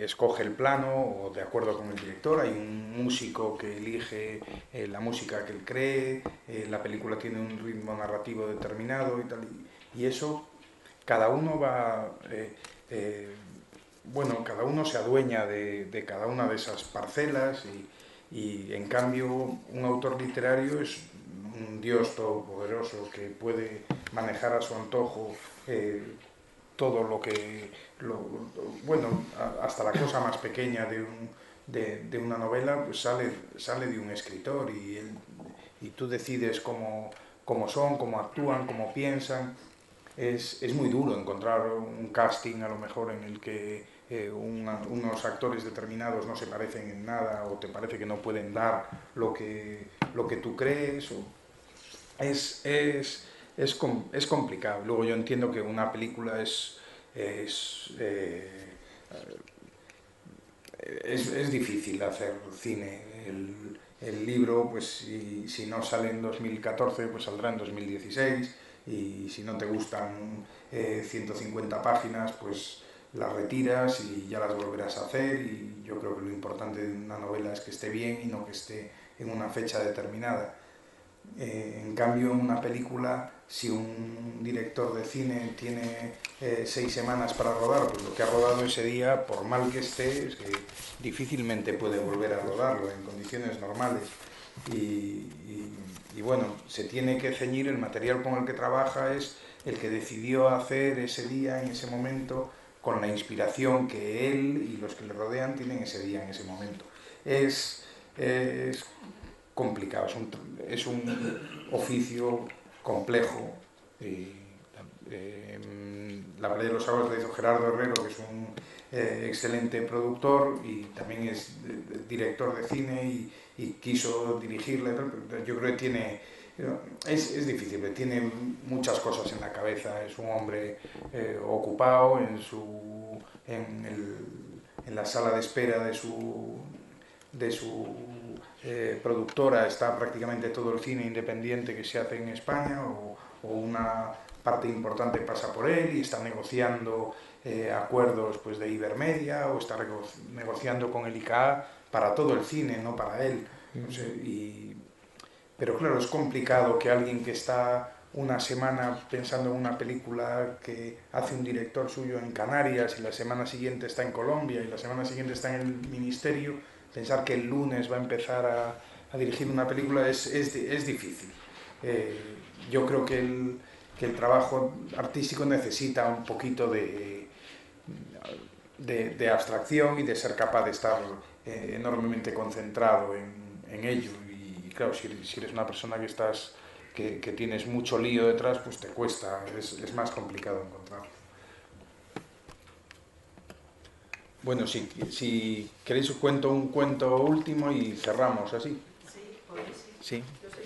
escoge el plano o de acuerdo con el director, hay un músico que elige la música que él cree, la película tiene un ritmo narrativo determinado y tal, y eso cada uno va, bueno, cada uno se adueña de cada una de esas parcelas y en cambio un autor literario es un dios todopoderoso que puede manejar a su antojo todo lo que, bueno, hasta la cosa más pequeña de una novela, pues sale de un escritor y tú decides cómo son, cómo actúan, cómo piensan. Es muy duro encontrar un casting a lo mejor en el que unos actores determinados no se parecen en nada o te parece que no pueden dar lo que tú crees. Es complicado. Luego yo entiendo que una película es difícil hacer cine. El libro, pues si no sale en 2014, pues saldrá en 2016. Y si no te gustan 150 páginas, pues las retiras y ya las volverás a hacer. Y yo creo que lo importante de una novela es que esté bien y no que esté en una fecha determinada. En cambio, en una película, si un director de cine tiene 6 semanas para rodar, pues lo que ha rodado ese día, por mal que esté, es que difícilmente puede volver a rodarlo en condiciones normales. Y bueno, se tiene que ceñir, el material con el que trabaja es el que decidió hacer ese día, en ese momento, con la inspiración que él y los que le rodean tienen ese día, en ese momento. Es complicado, es un oficio complejo. La Playa de los Sábados la hizo Gerardo Herrero, que es un excelente productor y también es director de cine y quiso dirigirla. Yo creo que tiene... Es difícil, tiene muchas cosas en la cabeza, es un hombre ocupado en la sala de espera de su productora. Está prácticamente todo el cine independiente que se hace en España o una parte importante pasa por él y está negociando acuerdos pues, de Ibermedia o está negociando con el ICA para todo el cine, no para él. No sé, pero claro, es complicado que alguien que está una semana pensando en una película que hace un director suyo en Canarias y la semana siguiente está en Colombia y la semana siguiente está en el ministerio, pensar que el lunes va a empezar a dirigir una película es difícil. Yo creo que el trabajo artístico necesita un poquito de abstracción y de ser capaz de estar enormemente concentrado en ello. Y claro, si eres una persona que tienes mucho lío detrás, pues te cuesta, es más complicado encontrarlo. Bueno, si queréis os cuento un cuento último y cerramos así. Sí, podéis, Sí. Yo sé.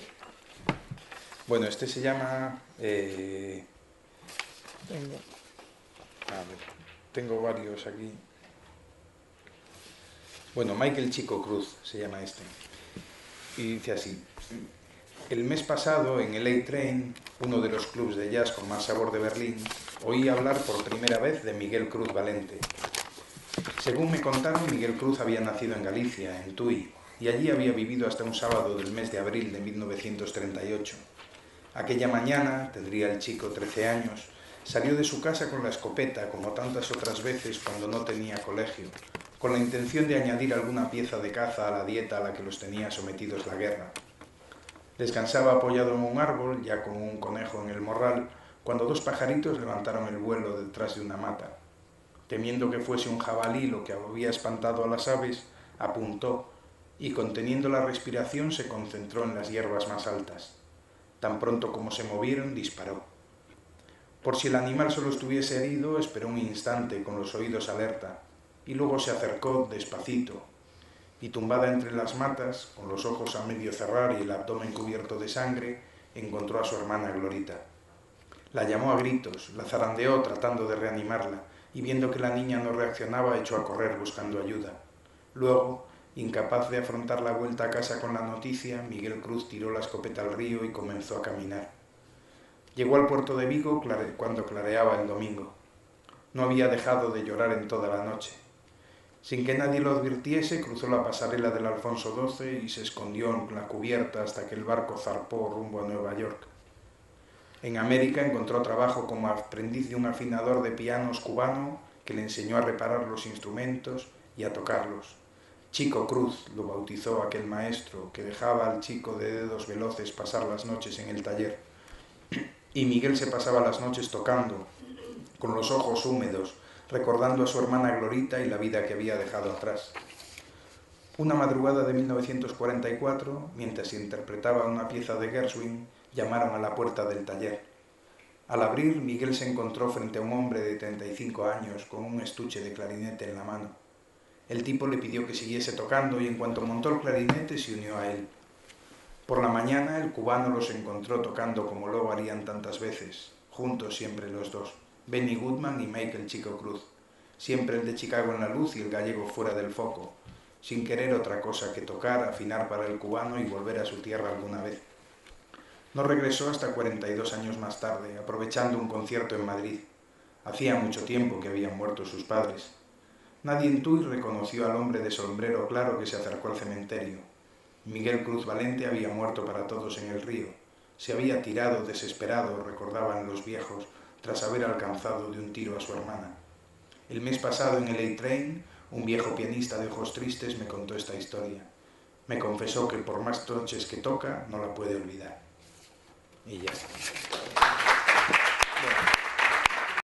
Bueno, este se llama... tengo varios aquí. Bueno, Michael Chico Cruz se llama este. Y dice así: el mes pasado, en el A-Train, uno de los clubs de jazz con más sabor de Berlín, oí hablar por primera vez de Miguel Cruz Valente. Según me contaron, Miguel Cruz había nacido en Galicia, en Tui, y allí había vivido hasta un sábado del mes de abril de 1938. Aquella mañana, tendría el chico 13 años, salió de su casa con la escopeta, como tantas otras veces cuando no tenía colegio, con la intención de añadir alguna pieza de caza a la dieta a la que los tenía sometidos la guerra. Descansaba apoyado en un árbol, ya con un conejo en el morral, cuando dos pajaritos levantaron el vuelo detrás de una mata. Temiendo que fuese un jabalí lo que había espantado a las aves, apuntó y, conteniendo la respiración, se concentró en las hierbas más altas. Tan pronto como se movieron, disparó. Por si el animal solo estuviese herido, esperó un instante con los oídos alerta y luego se acercó despacito y, tumbada entre las matas, con los ojos a medio cerrar y el abdomen cubierto de sangre, encontró a su hermana Glorita. La llamó a gritos, la zarandeó tratando de reanimarla y, viendo que la niña no reaccionaba, echó a correr buscando ayuda. Luego, incapaz de afrontar la vuelta a casa con la noticia, Miguel Cruz tiró la escopeta al río y comenzó a caminar. Llegó al puerto de Vigo cuando clareaba el domingo. No había dejado de llorar en toda la noche. Sin que nadie lo advirtiese, cruzó la pasarela del Alfonso XII y se escondió en la cubierta hasta que el barco zarpó rumbo a Nueva York. En América encontró trabajo como aprendiz de un afinador de pianos cubano que le enseñó a reparar los instrumentos y a tocarlos. Chico Cruz lo bautizó aquel maestro que dejaba al chico de dedos veloces pasar las noches en el taller. Y Miguel se pasaba las noches tocando, con los ojos húmedos, recordando a su hermana Glorita y la vida que había dejado atrás. Una madrugada de 1944, mientras se interpretaba una pieza de Gershwin, llamaron a la puerta del taller. Al abrir, Miguel se encontró frente a un hombre de 35 años con un estuche de clarinete en la mano. El tipo le pidió que siguiese tocando y, en cuanto montó el clarinete, se unió a él. Por la mañana, el cubano los encontró tocando como luego harían tantas veces, juntos siempre los dos, Benny Goodman y Michael Chico Cruz, siempre el de Chicago en la luz y el gallego fuera del foco, sin querer otra cosa que tocar, afinar para el cubano y volver a su tierra alguna vez. No regresó hasta 42 años más tarde, aprovechando un concierto en Madrid. Hacía mucho tiempo que habían muerto sus padres. Nadie en Tui reconoció al hombre de sombrero claro que se acercó al cementerio. Miguel Cruz Valente había muerto para todos en el río. Se había tirado desesperado, recordaban los viejos, tras haber alcanzado de un tiro a su hermana. El mes pasado en el A-Train, un viejo pianista de ojos tristes me contó esta historia. Me confesó que por más noches que toca, no la puede olvidar. Y ya está. Bueno.